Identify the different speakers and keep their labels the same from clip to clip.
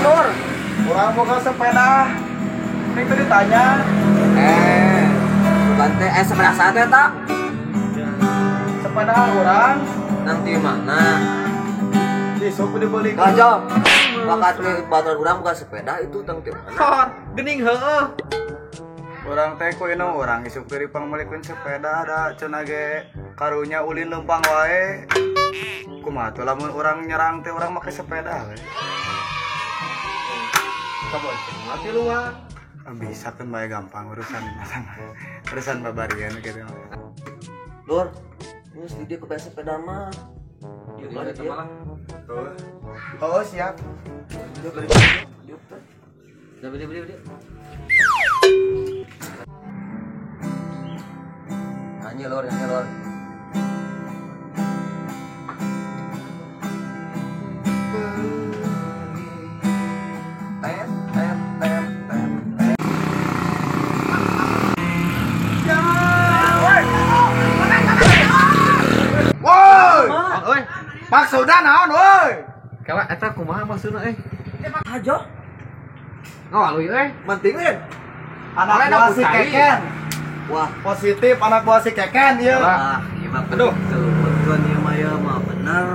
Speaker 1: Nur? Orang boga sepeda. Ini tadi ditanya.
Speaker 2: Bukan teh sepeda sate tak?
Speaker 1: Sepeda orang
Speaker 2: Nanti mana?
Speaker 1: di suku dibeli.
Speaker 2: Kacau. Bakat batur urang bukan sepeda itu nanti mana?
Speaker 1: Kor, gening heueuh. Orang teh ku ino orang isuk dari pangmalikeun sepeda ada cenah ge karunya ulin lempang wae. Kumaha tuh lamun urang nyerang teh urang make sepeda we.
Speaker 2: Kamu mati luar.
Speaker 1: Bisa kan bae gampang urusan babarian gitu.
Speaker 2: Lur, terus dia ke sepeda mah.
Speaker 1: Iya, malah. Oh, siap.
Speaker 2: Beli. Nyanyi lor.
Speaker 1: Woi, maksudna naon woi?
Speaker 3: Kawa eta kumaha maksudna
Speaker 2: Ajo,
Speaker 3: Ngawalui
Speaker 2: mantingin.
Speaker 1: Anak buah si Keken.
Speaker 2: Wah,
Speaker 1: Positif anak buah si Keken ieu.
Speaker 2: iya mah. Aduh, betul ieu mah ya mah bener.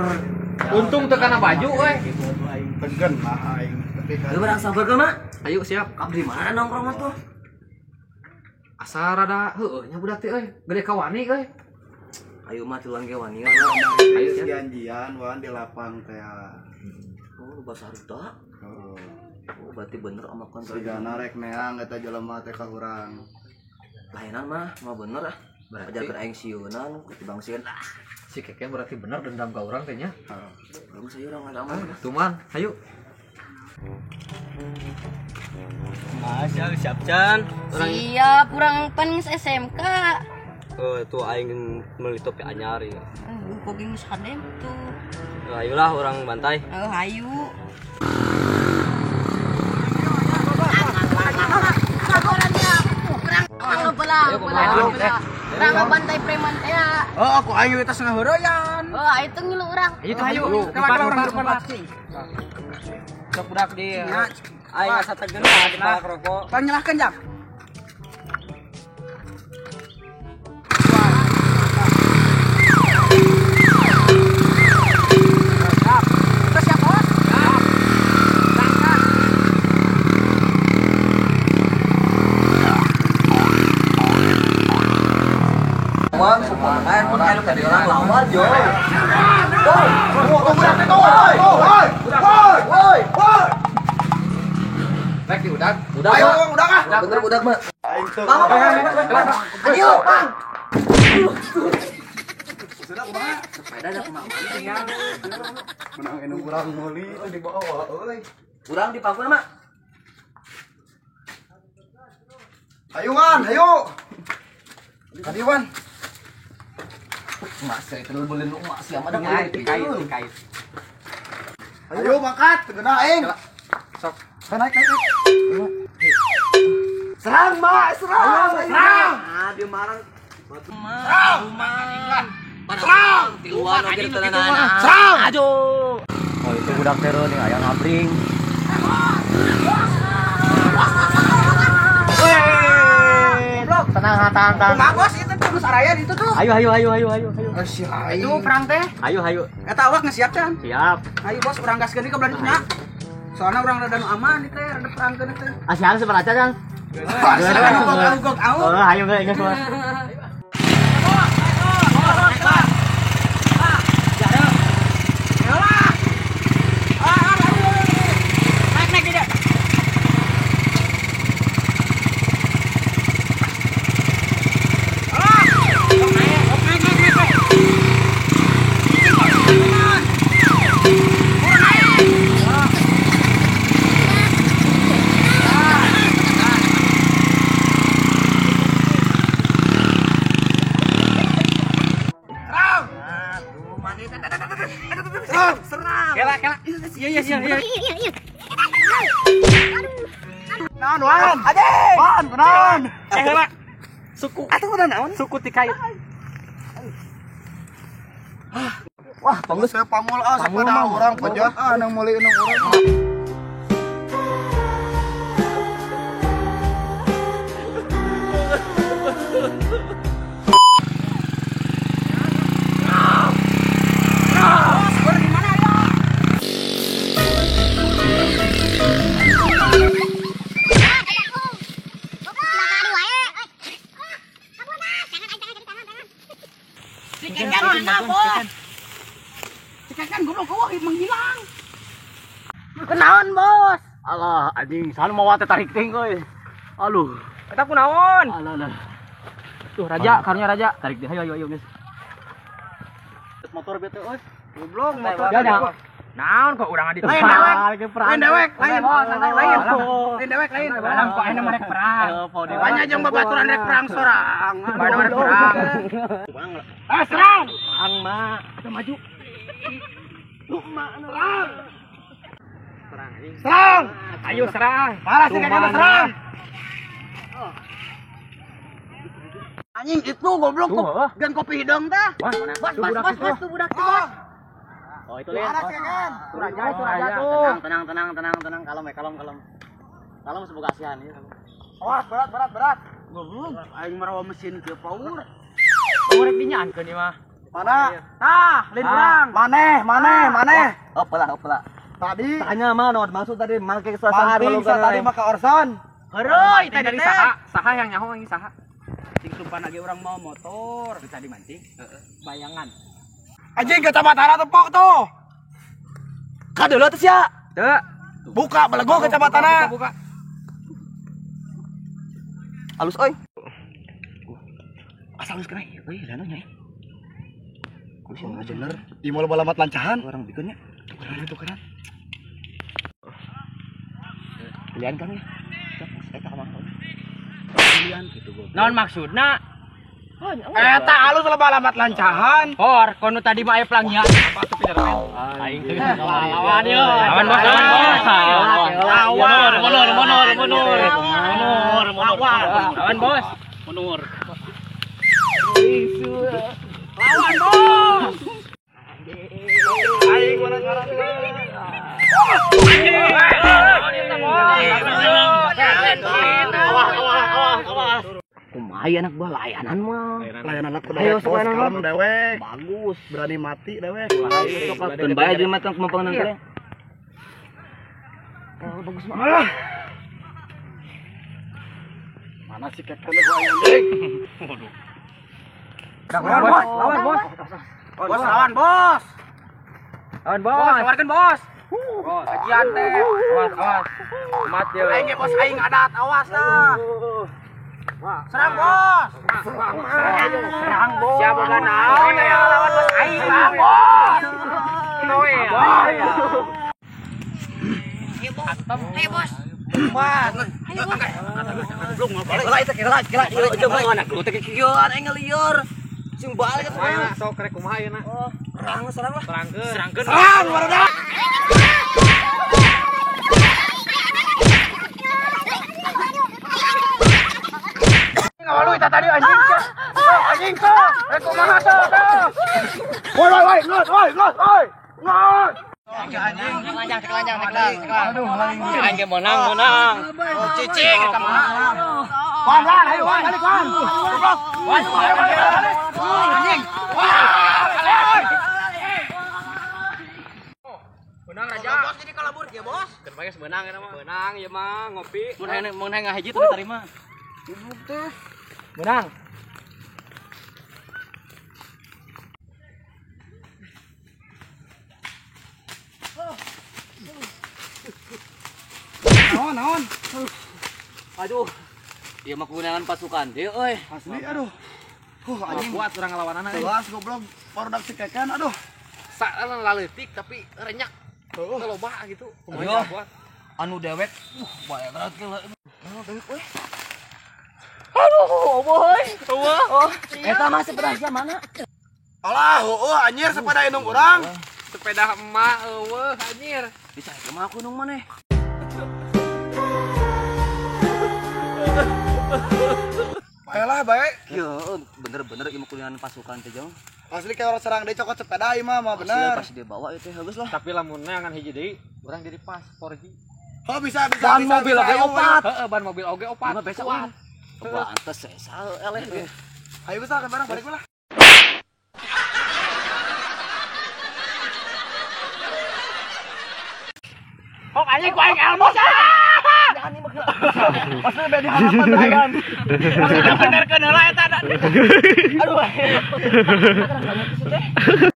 Speaker 3: untung teu kana baju
Speaker 1: Tegen mah aing.
Speaker 2: Lu barang sabar kan, Mak?
Speaker 3: ayo siap
Speaker 2: Kamu di mana nongkrong mah tuh?
Speaker 3: asa rada heueuh nya budak teh gede kawani
Speaker 2: Ayo mah tulang ge wani.
Speaker 1: Ayo janjian wan di lapang teh.
Speaker 2: Oh, bahasa harta. Oh, berarti bener sama kan.
Speaker 1: Sigana rek neang eta jelema teh ka urang.
Speaker 2: Layanan mah bener ah. Ajakeun aing sieunan ketimbang sieun.
Speaker 3: si Keke berarti bener dendam ka urang teh nya
Speaker 2: Belum saya urang ada aman.
Speaker 3: tuman ayo
Speaker 4: Siap Chan.
Speaker 5: Siap, kurang paling SMK.
Speaker 4: Oh, itu aing meuli topi anyar ya.
Speaker 5: Poging sadem tuh.
Speaker 4: Ayolah orang bantai.
Speaker 5: Hayu. Kurang bantai preman teh.
Speaker 1: Oh, aku ayu eta setengah heureyan.
Speaker 5: Oh, itu ngilu urang.
Speaker 3: ayo tuh ayo depan
Speaker 4: Sok budak di aing asa tegen di palak rokok.
Speaker 1: Panyelahkeun jak.
Speaker 2: Wah, supaya kan tadi orang lawan jo.
Speaker 3: rek di udak
Speaker 1: Ayo, udah kah?
Speaker 2: Bener budak mah.
Speaker 1: Aing teu.
Speaker 2: Ayo, Bang. Sepeda ada kemana ya?
Speaker 1: Menang inu urang meuli itu di bawah euy.
Speaker 2: Urang di pangkul mah.
Speaker 1: Ayo Wan, ayo. Tadi Wan.
Speaker 2: Mas saya terus beli lu mak siapa ada
Speaker 3: kait
Speaker 1: Ayo mangkat, tegena aing.
Speaker 3: sok
Speaker 1: Naik. Serang, Mbak, serang.
Speaker 2: Ah, dia marah. Serang. Di luar lagi tenanan.
Speaker 1: Serang.
Speaker 2: Ajo.
Speaker 4: Oh, itu budak tero nih aya ngabring. Tenang, tahan.
Speaker 1: Bos itu tuh Gus Arayan itu tuh.
Speaker 4: Ayo.
Speaker 1: Si aing.
Speaker 3: itu perang teh
Speaker 4: Ayo.
Speaker 1: Eta awak ngesiap can.
Speaker 4: Siap.
Speaker 1: Ayo bos, urang gaskeun ke belanjanya. Soalnya urang rada nu aman ieu teh, rada perangkeun teh.
Speaker 4: Asian separaca kan?
Speaker 1: Gok.
Speaker 4: Oh, ayo guys. Kela. Iya.
Speaker 1: Naon Wan? Adeng. Wan, naon?
Speaker 4: Kela. Suku.
Speaker 1: Atuh udah naon?
Speaker 4: Suku tikai.
Speaker 1: Wah, bagus saya pamul sepeda urang pejat nang meuli urang.
Speaker 4: bos.
Speaker 3: Alah anjing, sana mau teh tarik ting euy. Aduh.
Speaker 4: Eta kunaon?
Speaker 3: Alah.
Speaker 4: Tuh raja, karunya raja.
Speaker 3: Tarik deh, ayo guys. Motor bete euy.
Speaker 4: Goblok motor.
Speaker 3: Ya.
Speaker 4: Naon kok urang adi.
Speaker 3: Lain dewek. Lain dewek, lain.
Speaker 4: Lain dewek lain. Dalam kok aya merek perang. Banyak jeung babaturan rek perang sorang. Banyak merek perang. Serang.
Speaker 3: Ang mah.
Speaker 4: Kita maju.
Speaker 3: Serang.
Speaker 4: Ayo serang.
Speaker 3: Parah sih kayaknya serang.
Speaker 4: Anjing itu goblok kok gan kopi hidung tah. Bos tuh budak tuh bos.
Speaker 3: Oh itu lihat.
Speaker 4: Tuh raja tuh.
Speaker 3: Tenang, kalem. Kalem semoga kasihan ya.
Speaker 4: Awas berat. Goblok aing marawa mesin ke power.
Speaker 3: Power dinyaankeun ieu mah.
Speaker 1: Mana?
Speaker 4: Tah, lain urang.
Speaker 1: Maneh.
Speaker 3: Opela.
Speaker 1: Tadi
Speaker 3: Tanya mah naon maksud tadi make suasana
Speaker 1: mancing tadi mah ka Orson.
Speaker 4: Heureuy teh
Speaker 3: dari
Speaker 4: teh.
Speaker 3: saha yang nyaho ini saha?
Speaker 4: Cing sumpah lagi orang mau motor. Tadi mancing. Bayangan.
Speaker 1: Anjing kecamatan tepok tuh.
Speaker 3: Kadeuleuh teh sia.
Speaker 4: Teu.
Speaker 1: Buka belego kecamatan.
Speaker 4: Buka.
Speaker 3: Alus euy. Asal alus kena euy lanu nya. Ku sih bener.
Speaker 1: Imol balamat lancahan.
Speaker 3: Orang bikinnya. Tukeran. Pilihan kan ya. Eta ka mana? Pilihan gitu gua.
Speaker 4: Naon maksudna?
Speaker 1: Eta alus balamat lancahan.
Speaker 4: Hor, kono tadi mah aya pelangian. Apa tuh pidaran?
Speaker 3: Aing teh
Speaker 4: Lawan ieu. Lawan bos. Lawan bos.
Speaker 3: Mundur.
Speaker 4: Lawan bos.
Speaker 1: Aing orang-orang.
Speaker 3: Kumaha anak buah layanan mah.
Speaker 1: Layanan aku
Speaker 3: Ayo,
Speaker 1: dewek, bos.
Speaker 3: sekarang,
Speaker 1: Kalem
Speaker 3: Bos.
Speaker 1: dewek.
Speaker 3: Bagus.
Speaker 1: Berani mati dewek.
Speaker 3: Tun bae jeung matang kemampuan teh. Bagus mah.
Speaker 1: Mana sih kekene gua anjing?
Speaker 4: Lawan bos.
Speaker 1: Bos lawan bos.
Speaker 4: Lawan bos. Sawarkeun bos. Oh, kajian teh. Awas. Mat ye.
Speaker 1: Aing ge bos aing adat, awas dah. Serang bos.
Speaker 4: Serang bos. Siapa boga naon ya lawan bos aing serang bos. Noe ya.
Speaker 5: Ayo bos.
Speaker 3: Lah itu kira coba anak lu teh kieuan aing ngelieur. Sing balik
Speaker 4: Ayo sok rek kumaha ayeuna?
Speaker 3: serang lah.
Speaker 4: Serangkeun.
Speaker 1: Serang barudak.
Speaker 4: Ngawalu eta tadi anjing sia. Anjing tuh. Rek kumaha tuh?
Speaker 1: Woi, ngot.
Speaker 4: Kelanjang. Aduh, aing ge menang. Cicing eta mah.
Speaker 1: Wan, ayo wan, balik wan. Goblok.
Speaker 4: Wan, anjing. Menang raja. Bos jadi kalabur ya, bos. Keur bae menang eta mah. Menang ieu mah ngopi.
Speaker 3: Mun hayang ngahiji teh tarima.
Speaker 4: Menang.
Speaker 1: Naon.
Speaker 3: Aduh. Ieu mah kegunaan pasukan teh euy.
Speaker 1: Asli aduh.
Speaker 4: Anjing buat urang ngalawanana euy.
Speaker 1: Kelas goblok barudak si keken aduh.
Speaker 4: Saeun laleutik tapi renyak. Loba gitu.
Speaker 3: Ayo. Anu dewek. Bae berat ke. Aduh, boy. Eta mah sepeda mana?
Speaker 1: Alah, anjir sepeda indung urang.
Speaker 4: Sepeda emak eueuh anjir.
Speaker 3: Bisa mah aku nung maneh.
Speaker 1: Baiklah, baik.
Speaker 3: Iya, bener-bener ieu kuliahan pasukan teh jong.
Speaker 1: Asli kayak orang serang deh cokot sepeda ieu mah bener.
Speaker 3: Pas dia bawa itu bagus lah.
Speaker 4: Tapi lamunnya ngan hiji deui, urang jadi pas 4G.
Speaker 1: Oh bisa.
Speaker 3: Ban mobil oge opat.
Speaker 4: Heeh, ban mobil oge opat.
Speaker 3: Mah besok wah. Pantes saya eleh ge.
Speaker 1: Ayo bisa ke barang balik lah.
Speaker 4: Kok anjing ku aing elmo
Speaker 1: Pasti beda harapan dagan.
Speaker 4: bener keun heula eta.
Speaker 3: Aduh.